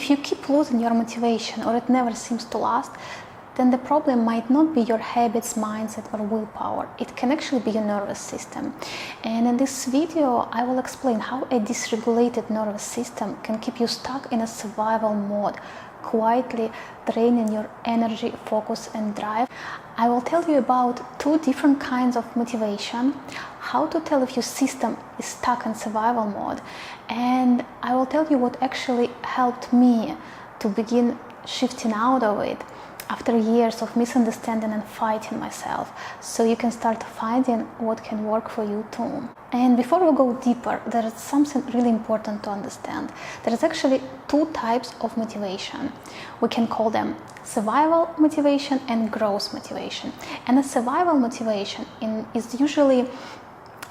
If you keep losing your motivation or it never seems to last, then the problem might not be your habits, mindset, or willpower. It can actually be your nervous system. And in this video, I will explain how a dysregulated nervous system can keep you stuck in a survival mode, quietly draining your energy, focus, and drive. I will tell you about two different kinds of motivation, how to tell if your system is stuck in survival mode, and I will tell you what actually helped me to begin shifting out of it after years of misunderstanding and fighting myself, so you can start finding what can work for you too. And before we go deeper, there is something really important to understand. There is actually two types of motivation. We can call them survival motivation and growth motivation. And a survival motivation is usually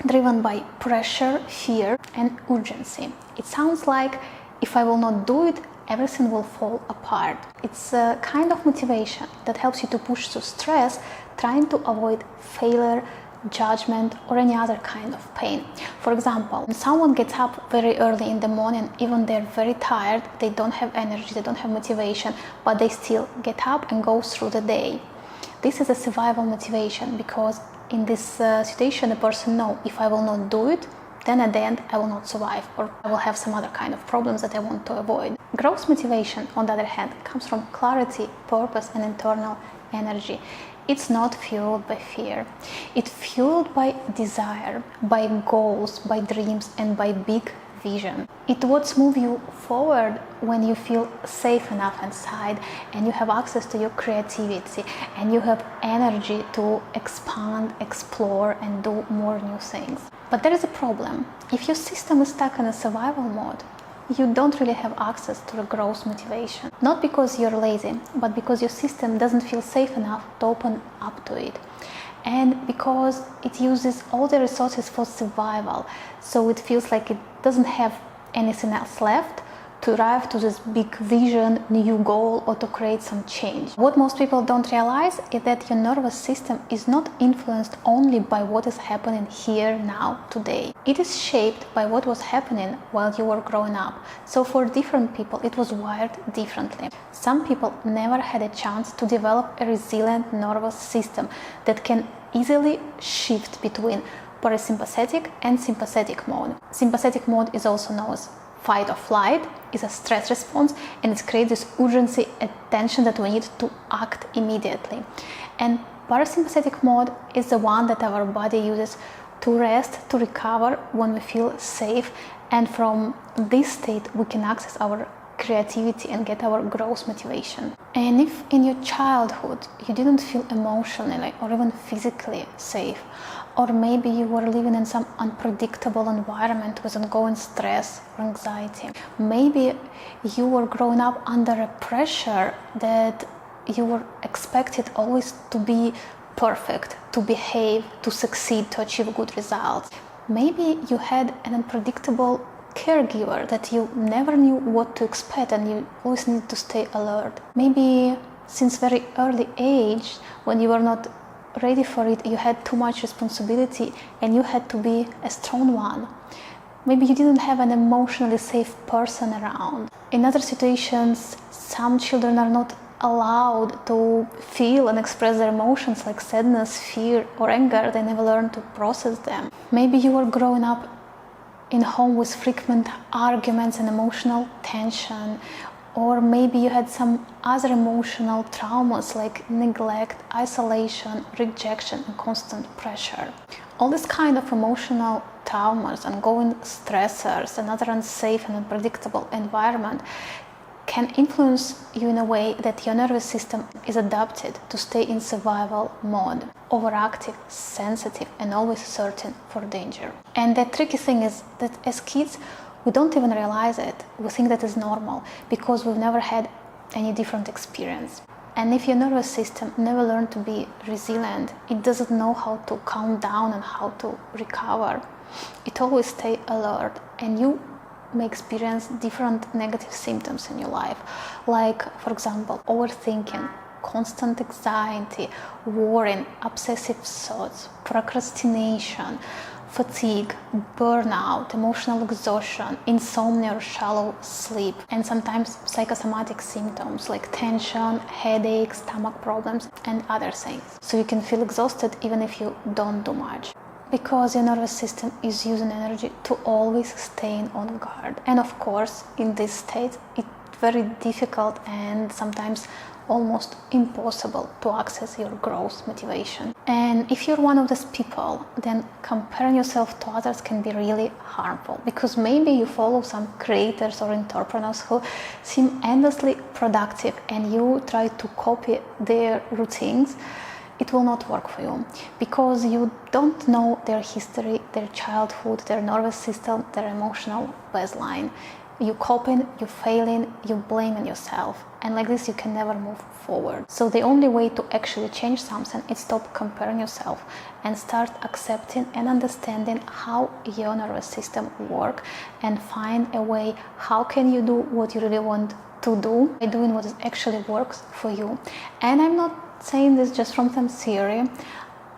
driven by pressure, fear, and urgency. It sounds like if I will not do it, everything will fall apart. It's a kind of motivation that helps you to push through stress, trying to avoid failure, judgment, or any other kind of pain. For example, when someone gets up very early in the morning, even they're very tired, they don't have energy, they don't have motivation, but they still get up and go through the day. This is a survival motivation because in this situation, the person knows if I will not do it, then at the end I will not survive, or I will have some other kind of problems that I want to avoid. Growth motivation, on the other hand, comes from clarity, purpose, and internal energy. It's not fueled by fear. It's fueled by desire, by goals, by dreams, and by big vision. It's what moves you forward when you feel safe enough inside and you have access to your creativity and you have energy to expand, explore, and do more new things. But there is a problem. If your system is stuck in a survival mode, you don't really have access to the growth motivation. Not because you're lazy, but because your system doesn't feel safe enough to open up to it. And because it uses all the resources for survival, so it feels like it doesn't have anything else left to arrive to this big vision, new goal, or to create some change. What most people don't realize is that your nervous system is not influenced only by what is happening here, now, today. It is shaped by what was happening while you were growing up. So for different people, it was wired differently. Some people never had a chance to develop a resilient nervous system that can easily shift between parasympathetic and sympathetic mode. Sympathetic mode is also known as fight or flight, is a stress response, and it creates this urgency and tension that we need to act immediately. And parasympathetic mode is the one that our body uses to rest, to recover when we feel safe, and from this state we can access our creativity and get our growth motivation. And if in your childhood you didn't feel emotionally or even physically safe, or maybe you were living in some unpredictable environment with ongoing stress or anxiety, maybe you were growing up under a pressure that you were expected always to be perfect, to behave, to succeed, to achieve good results. Maybe you had an unpredictable caregiver that you never knew what to expect and you always need to stay alert. Maybe since very early age, when you were not ready for it, you had too much responsibility and you had to be a strong one. Maybe you didn't have an emotionally safe person around. In other situations, some children are not allowed to feel and express their emotions like sadness, fear, or anger. They never learn to process them. Maybe you were growing up in a home with frequent arguments and emotional tension, or maybe you had some other emotional traumas like neglect, isolation, rejection, and constant pressure. All this kind of emotional traumas, ongoing stressors, and other unsafe and unpredictable environment can influence you in a way that your nervous system is adapted to stay in survival mode, overactive, sensitive, and always searching for danger. And the tricky thing is that as kids, we don't even realize it. We think that is normal because we've never had any different experience. And if your nervous system never learned to be resilient, it doesn't know how to calm down and how to recover. It always stays alert, and you may experience different negative symptoms in your life, like, for example, overthinking, constant anxiety, worrying, obsessive thoughts, procrastination, fatigue, burnout, emotional exhaustion, insomnia or shallow sleep, and sometimes psychosomatic symptoms like tension, headaches, stomach problems, and other things. So you can feel exhausted even if you don't do much, because your nervous system is using energy to always stay on guard. And of course, in this state, it's very difficult and sometimes almost impossible to access your growth motivation. And if you're one of those people, then comparing yourself to others can be really harmful, because maybe you follow some creators or entrepreneurs who seem endlessly productive and you try to copy their routines. It will not work for you, because you don't know their history, their childhood, their nervous system, their emotional baseline. You coping, you failing, you blaming yourself, and like this you can never move forward. So the only way to actually change something is stop comparing yourself and start accepting and understanding how your nervous system works, and find a way how can you do what you really want to do by doing what actually works for you. And I'm not saying this just from some theory.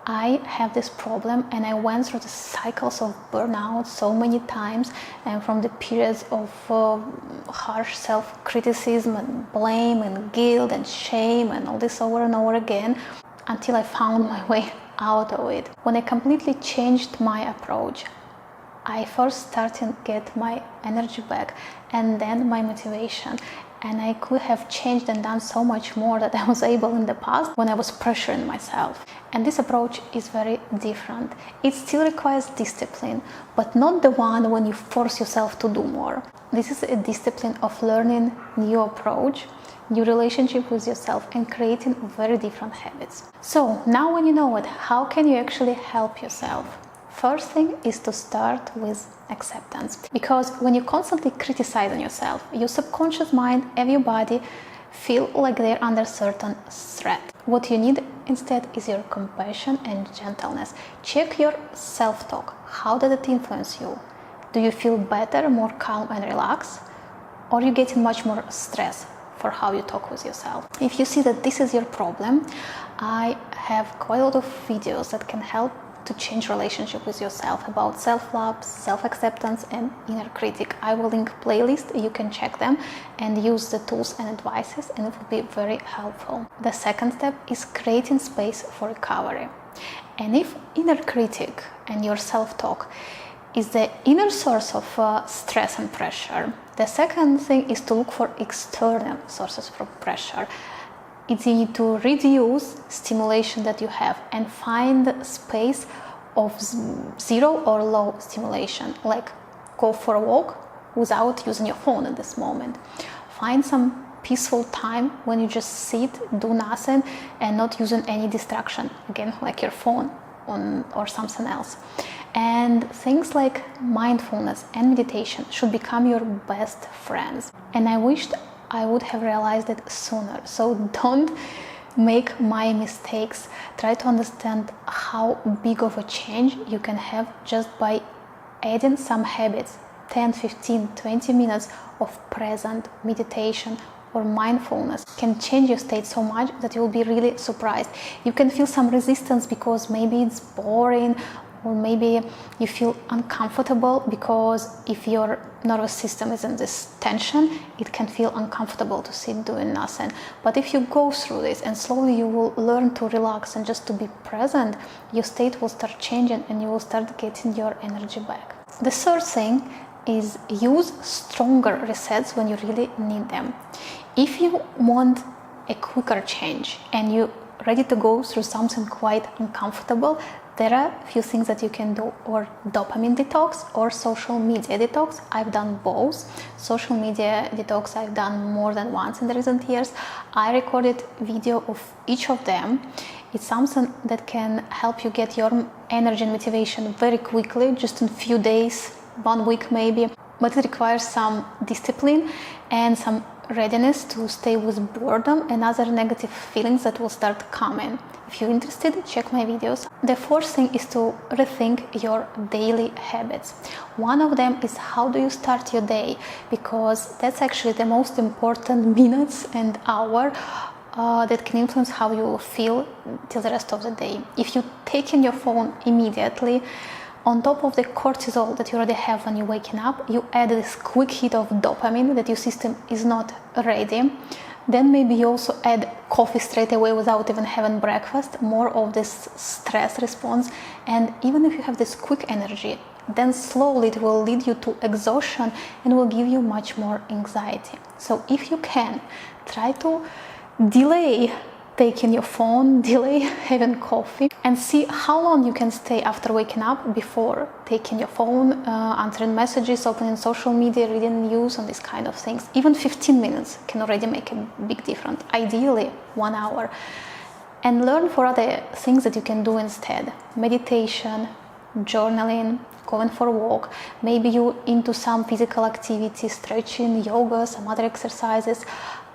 I have this problem, and I went through the cycles of burnout so many times, and from the periods of harsh self-criticism and blame and guilt and shame and all this over and over again, until I found my way out of it. When I completely changed my approach, I first started to get my energy back, and then my motivation. And I could have changed and done so much more that I was able in the past when I was pressuring myself. And this approach is very different. It still requires discipline, but not the one when you force yourself to do more. This is a discipline of learning new approach, new relationship with yourself, and creating very different habits. So now when you know it, how can you actually help yourself? First thing is to start with acceptance, because when you constantly criticize on yourself, your subconscious mind and your body feel like they're under certain threat. What you need instead is your compassion and gentleness. Check your self-talk. How does it influence you? Do you feel better, more calm and relaxed? Or are you getting much more stress for how you talk with yourself? If you see that this is your problem, I have quite a lot of videos that can help to change relationship with yourself, about self-love, self-acceptance and inner critic. I will link playlist, you can check them and use the tools and advices, and it will be very helpful. The second step is creating space for recovery. And if inner critic and your self-talk is the inner source of stress and pressure, the second thing is to look for external sources for pressure. It's you need to reduce stimulation that you have and find space of zero or low stimulation, like go for a walk without using your phone at this moment. Find some peaceful time when you just sit, do nothing, and not using any distraction, again, like your phone or something else. And things like mindfulness and meditation should become your best friends. And I wished I would have realized it sooner. So don't make my mistakes. Try to understand how big of a change you can have just by adding some habits. 10, 15, 20 minutes of present meditation or mindfulness can change your state so much that you will be really surprised. You can feel some resistance because maybe it's boring, or maybe you feel uncomfortable, because if your nervous system is in this tension, it can feel uncomfortable to sit doing nothing. But if you go through this and slowly you will learn to relax and just to be present, your state will start changing and you will start getting your energy back. The third thing is use stronger resets when you really need them. If you want a quicker change and you're ready to go through something quite uncomfortable, there are a few things that you can do, or dopamine detox or social media detox. I've done both. Social media detox I've done more than once in the recent years. I recorded video of each of them. It's something that can help you get your energy and motivation very quickly, just in a few days, 1 week maybe. But it requires some discipline and some readiness to stay with boredom and other negative feelings that will start coming. If you're interested, check my videos. The fourth thing is to rethink your daily habits. One of them is how do you start your day, because that's actually the most important minutes and hour that can influence how you feel till the rest of the day. If you take in your phone immediately, On top of the cortisol that you already have when you're waking up, you add this quick hit of dopamine that your system is not ready. Then maybe you also add coffee straight away without even having breakfast, more of this stress response. And even if you have this quick energy, then slowly it will lead you to exhaustion and will give you much more anxiety. So if you can, try to delay taking your phone, delay having coffee, and see how long you can stay after waking up before taking your phone, answering messages, opening social media, reading news, and these kind of things. Even 15 minutes can already make a big difference, ideally 1 hour. And learn for other things that you can do instead. Meditation, journaling, going for a walk, maybe you into some physical activity, stretching, yoga, some other exercises.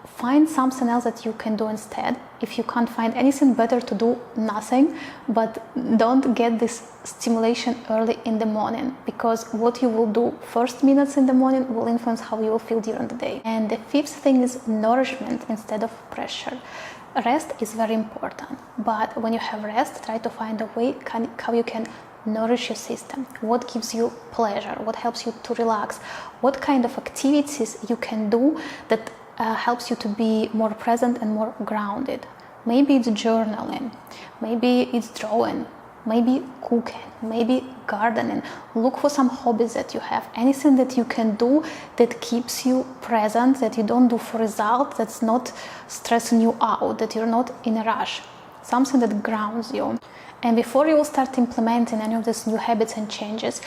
Find something else that you can do instead. If you can't find anything better to do, nothing, but don't get this stimulation early in the morning, because what you will do first minutes in the morning will influence how you will feel during the day. And the fifth thing is nourishment instead of pressure. Rest is very important, but when you have rest, try to find a way how you can nourish your system. What gives you pleasure? What helps you to relax? What kind of activities you can do that helps you to be more present and more grounded? Maybe it's journaling, maybe it's drawing, maybe cooking, maybe gardening. Look for some hobbies that you have, anything that you can do that keeps you present, that you don't do for results, that's not stressing you out, that you're not in a rush, something that grounds you. And before you will start implementing any of these new habits and changes,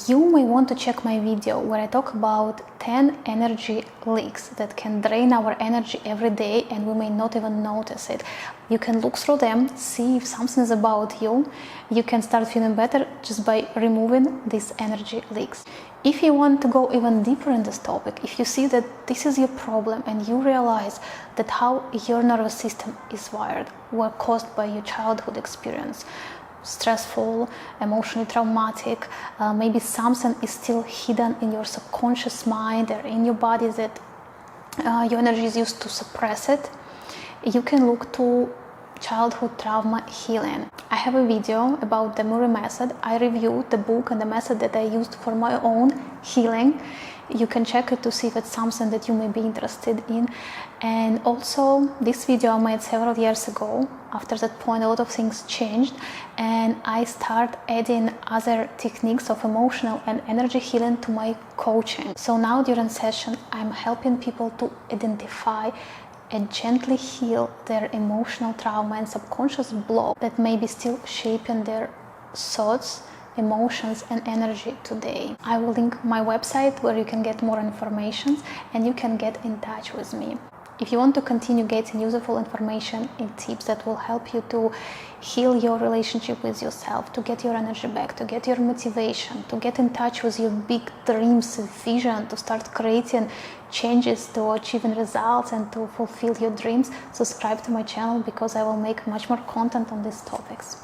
you may want to check my video where I talk about 10 energy leaks that can drain our energy every day and we may not even notice it. You can look through them, see if something is about you. You can start feeling better just by removing these energy leaks. If you want to go even deeper in this topic, if you see that this is your problem and you realize that how your nervous system is wired were caused by your childhood experience, stressful, emotionally traumatic, maybe something is still hidden in your subconscious mind or in your body that your energy is used to suppress it, you can look to childhood trauma healing. I have a video about the Murray method. I reviewed the book and the method that I used for my own healing. You can check it to see if it's something that you may be interested in. And also, this video I made several years ago. After that point, a lot of things changed, and I start adding other techniques of emotional and energy healing to my coaching. So now during session, I'm helping people to identify and gently heal their emotional trauma and subconscious block that may be still shaping their thoughts, emotions and energy today. I will link my website where you can get more information and you can get in touch with me. If you want to continue getting useful information and tips that will help you to heal your relationship with yourself, to get your energy back, to get your motivation, to get in touch with your big dreams, vision, to start creating changes to achieving results and to fulfill your dreams, subscribe to my channel because I will make much more content on these topics.